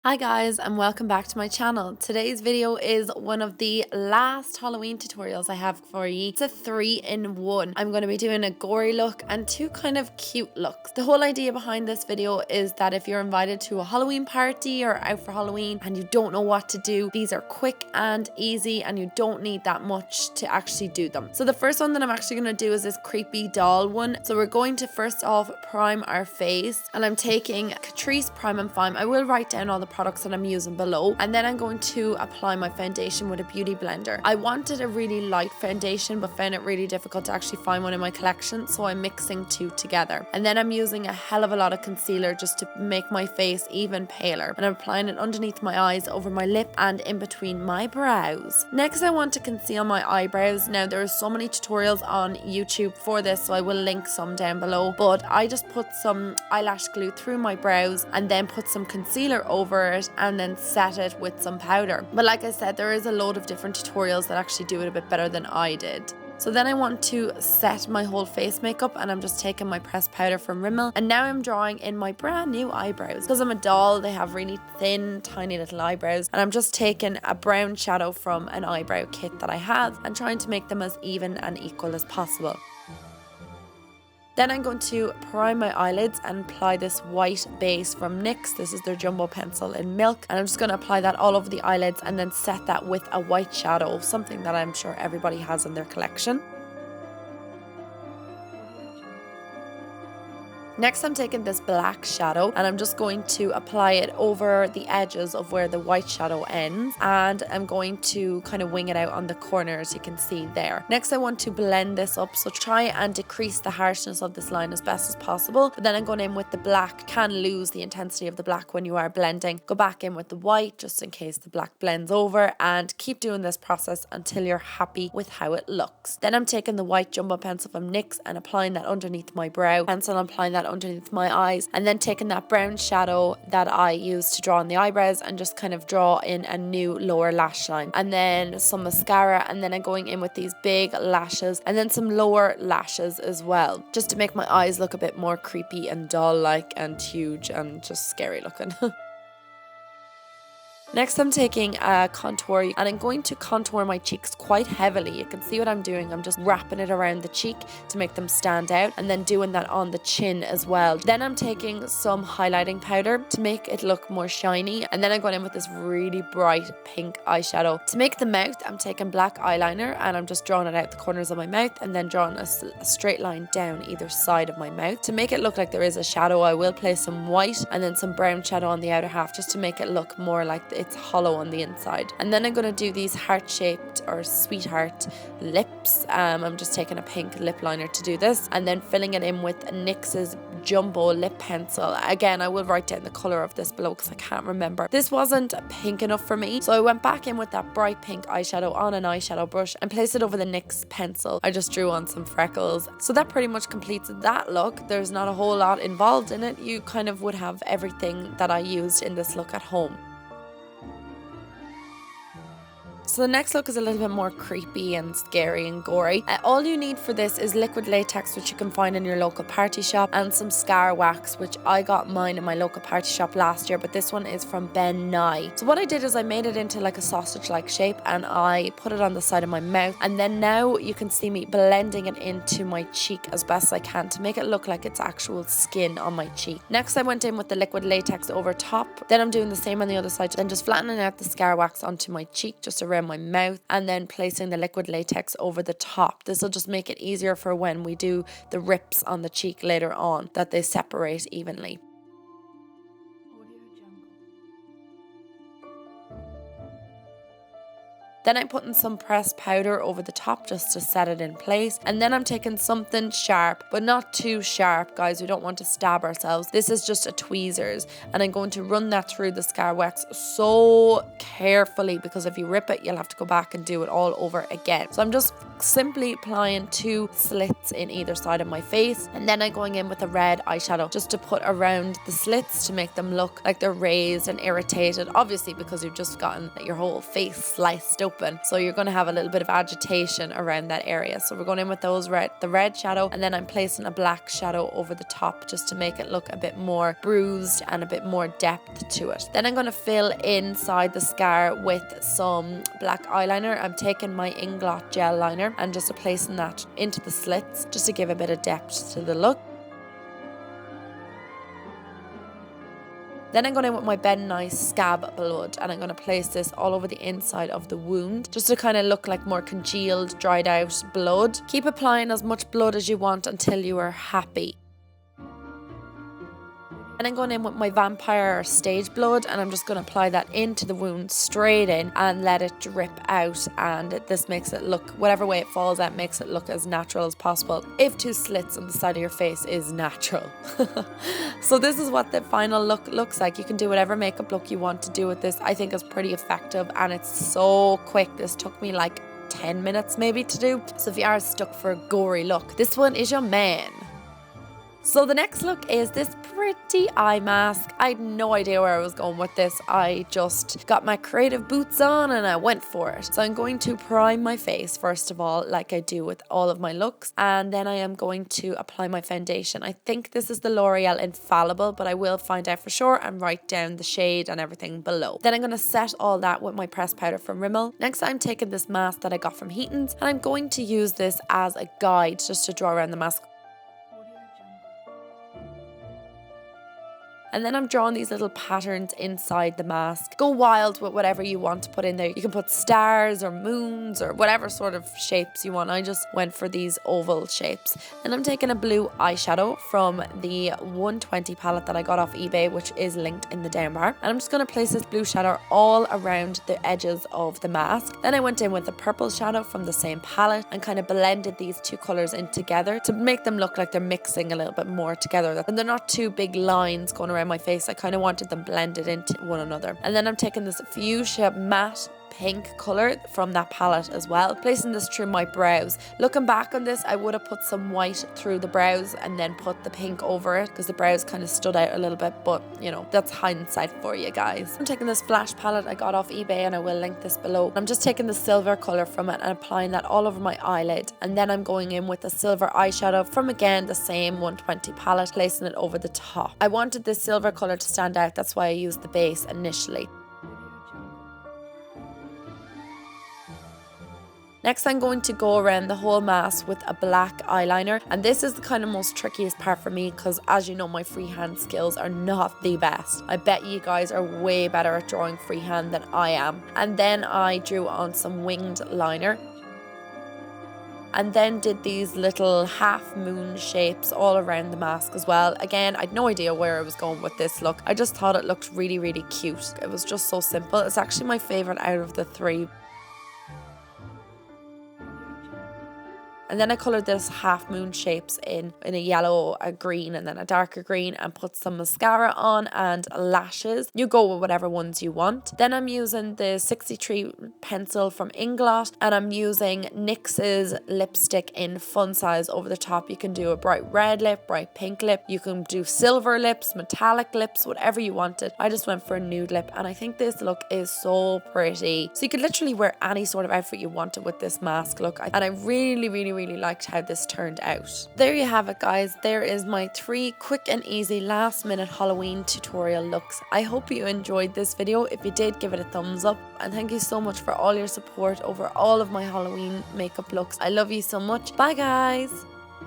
Hi guys and welcome back to my channel. Today's video is one of the last Halloween tutorials I have for you. It's a 3-in-1. I'm going to be doing a gory look and two kind of cute looks. The whole idea behind this video is that if you're invited to a Halloween party or out for Halloween and you don't know what to do, these are quick and easy and you don't need that much to actually do them. So the first one that I'm actually going to do is this creepy doll one. So we're going to first off prime our face, and I'm taking Catrice Prime and Fime. I will write down all the products that I'm using below, and then I'm going to apply my foundation with a beauty blender. I wanted a really light foundation but found it really difficult to actually find one in my collection, so I'm mixing two together. And then I'm using a hell of a lot of concealer just to make my face even paler, and I'm applying it underneath my eyes, over my lip and in between my brows. Next I want to conceal my eyebrows. Now there are so many tutorials on YouTube for this, so I will link some down below, but I just put some eyelash glue through my brows and then put some concealer over it and then set it with some powder. But like I said, there is a load of different tutorials that actually do it a bit better than I did. So then I want to set my whole face makeup, and I'm just taking my pressed powder from Rimmel, and now I'm drawing in my brand new eyebrows. Because I'm a doll, they have really thin, tiny little eyebrows, and I'm just taking a brown shadow from an eyebrow kit that I have and trying to make them as even and equal as possible. Then I'm going to prime my eyelids and apply this white base from NYX. This is their jumbo pencil in milk, and I'm just going to apply that all over the eyelids and then set that with a white shadow, something that I'm sure everybody has in their collection. Next I'm taking this black shadow and I'm just going to apply it over the edges of where the white shadow ends, and I'm going to kind of wing it out on the corners, you can see there. Next I want to blend this up, so try and decrease the harshness of this line as best as possible. But then I'm going in with the black. Can lose the intensity of the black when you are blending. Go back in with the white just in case the black blends over, and keep doing this process until you're happy with how it looks. Then I'm taking the white jumbo pencil from NYX and applying that underneath my brow pencil, and applying that underneath my eyes, and then taking that brown shadow that I used to draw on the eyebrows and just kind of draw in a new lower lash line, and then some mascara, and then I'm going in with these big lashes and then some lower lashes as well, just to make my eyes look a bit more creepy and doll like and huge and just scary looking. Next I'm taking a contour and I'm going to contour my cheeks quite heavily. You can see what I'm doing. I'm just wrapping it around the cheek to make them stand out, and then doing that on the chin as well. Then I'm taking some highlighting powder to make it look more shiny, and then I'm going in with this really bright pink eyeshadow. To make the mouth, I'm taking black eyeliner and I'm just drawing it out the corners of my mouth and then drawing a straight line down either side of my mouth. To make it look like there is a shadow, I will place some white and then some brown shadow on the outer half just to make it look more like it's hollow on the inside. And then I'm going to do these heart-shaped or sweetheart lips. I'm just taking a pink lip liner to do this, and then filling it in with NYX's jumbo lip pencil. Again, I will write down the colour of this below because I can't remember. This wasn't pink enough for me, so I went back in with that bright pink eyeshadow on an eyeshadow brush and placed it over the NYX pencil. I just drew on some freckles. So that pretty much completes that look. There's not a whole lot involved in it. You kind of would have everything that I used in this look at home. So the next look is a little bit more creepy and scary and gory. All you need for this is liquid latex, which you can find in your local party shop, and some scar wax, which I got mine in my local party shop last year, but this one is from Ben Nye. So what I did is I made it into like a sausage-like shape and I put it on the side of my mouth, and then now you can see me blending it into my cheek as best I can to make it look like it's actual skin on my cheek. Next I went in with the liquid latex over top. Then I'm doing the same on the other side, then just flattening out the scar wax onto my cheek just around my mouth, and then placing the liquid latex over the top. This will just make it easier for when we do the rips on the cheek later on, that they separate evenly. Then I'm putting some pressed powder over the top just to set it in place. And then I'm taking something sharp, but not too sharp, guys. We don't want to stab ourselves. This is just a tweezers. And I'm going to run that through the scar wax so carefully, because if you rip it, you'll have to go back and do it all over again. So I'm just simply applying 2 slits in either side of my face. And then I'm going in with a red eyeshadow just to put around the slits to make them look like they're raised and irritated. Obviously, because you've just gotten your whole face sliced open. open, so you're going to have a little bit of agitation around that area. So we're going in with the red shadow, and then I'm placing a black shadow over the top just to make it look a bit more bruised and a bit more depth to it. Then I'm going to fill inside the scar with some black eyeliner. I'm taking my Inglot gel liner and just placing that into the slits just to give a bit of depth to the look. Then I'm going in with my Ben Nice Scab Blood, and I'm going to place this all over the inside of the wound just to kind of look like more congealed, dried out blood. Keep applying as much blood as you want until you are happy. And I'm going in with my Vampire Stage Blood, and I'm just going to apply that into the wound straight in and let it drip out, and this makes it look, whatever way it falls out, makes it look as natural as possible, if 2 slits on the side of your face is natural. So this is what the final look looks like. You can do whatever makeup look you want to do with this. I think it's pretty effective and it's so quick. This took me like 10 minutes maybe to do. So if you are stuck for a gory look, this one is your man. So the next look is this pretty eye mask. I had no idea where I was going with this. I just got my creative boots on and I went for it. So I'm going to prime my face first of all, like I do with all of my looks, and then I am going to apply my foundation. I think this is the L'Oreal Infallible, but I will find out for sure and write down the shade and everything below. Then I'm going to set all that with my pressed powder from Rimmel. Next I'm taking this mask that I got from Heaton's, and I'm going to use this as a guide just to draw around the mask. And then I'm drawing these little patterns inside the mask. Go wild with whatever you want to put in there. You can put stars or moons or whatever sort of shapes you want. I just went for these oval shapes. And I'm taking a blue eyeshadow from the 120 palette that I got off eBay, which is linked in the down bar. And I'm just going to place this blue shadow all around the edges of the mask. Then I went in with the purple shadow from the same palette and kind of blended these 2 colours in together to make them look like they're mixing a little bit more together. And they're not 2 big lines going around my face. I kind of wanted them blended into one another. And then I'm taking this fuchsia matte pink colour from that palette as well, placing this through my brows. Looking back on this, I would have put some white through the brows and then put the pink over it because the brows kind of stood out a little bit, but you know, that's hindsight for you guys. I'm taking this flash palette I got off eBay, and I will link this below. I'm just taking the silver colour from it and applying that all over my eyelid, and then I'm going in with the silver eyeshadow from, again, the same 120 palette, placing it over the top. I wanted this silver colour to stand out, that's why I used the base initially. Next I'm going to go around the whole mask with a black eyeliner, and this is the kind of most trickiest part for me because, as you know, my freehand skills are not the best. I bet you guys are way better at drawing freehand than I am. And then I drew on some winged liner and then did these little half moon shapes all around the mask as well. Again, I had no idea where I was going with this look. I just thought it looked really, really cute. It was just so simple. It's actually my favourite out of the 3. And then I coloured this half moon shapes in a yellow, a green, and then a darker green, and put some mascara on and lashes. You go with whatever ones you want. Then I'm using the 63 pencil from Inglot, and I'm using NYX's lipstick in Fun Size over the top. You can do a bright red lip, bright pink lip. You can do silver lips, metallic lips, whatever you wanted. I just went for a nude lip, and I think this look is so pretty. So you could literally wear any sort of outfit you wanted with this mask look. And I really liked how this turned out. There you have it, guys. There is my 3 quick and easy last minute Halloween tutorial looks. I hope you enjoyed this video. If you did, give it a thumbs up, and thank you so much for all your support over all of my Halloween makeup looks. I love you so much. Bye guys.